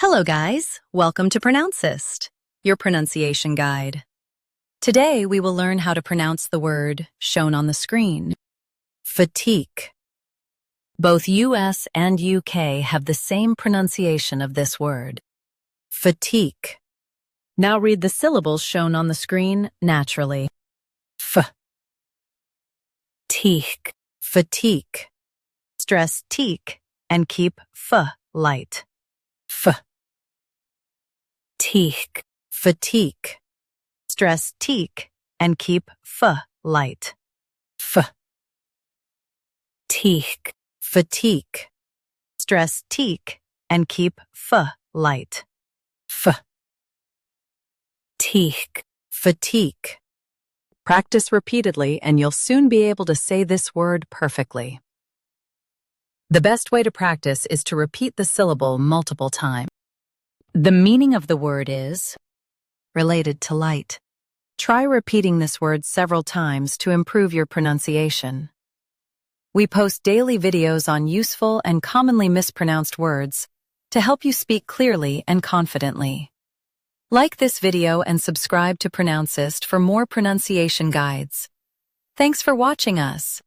Hello guys, welcome to Pronouncist, your pronunciation guide. Today we will learn how to pronounce the word shown on the screen, PHOTIC. Both US and UK have the same pronunciation of this word, PHOTIC. Now read the syllables shown on the screen naturally. F, teak, PHOTIC. Stress teak and keep f light. F, teak, PHOTIC. Stress teak and keep f light. F, teak, PHOTIC. Stress teak and keep f light. F, teak, PHOTIC. Practice repeatedly and you'll soon be able to say this word perfectly. The best way to practice is to repeat the syllable multiple times. The meaning of the word is related to light. Try repeating this word several times to improve your pronunciation. We post daily videos on useful and commonly mispronounced words to help you speak clearly and confidently. Like this video and subscribe to Pronouncist for more pronunciation guides. Thanks for watching us.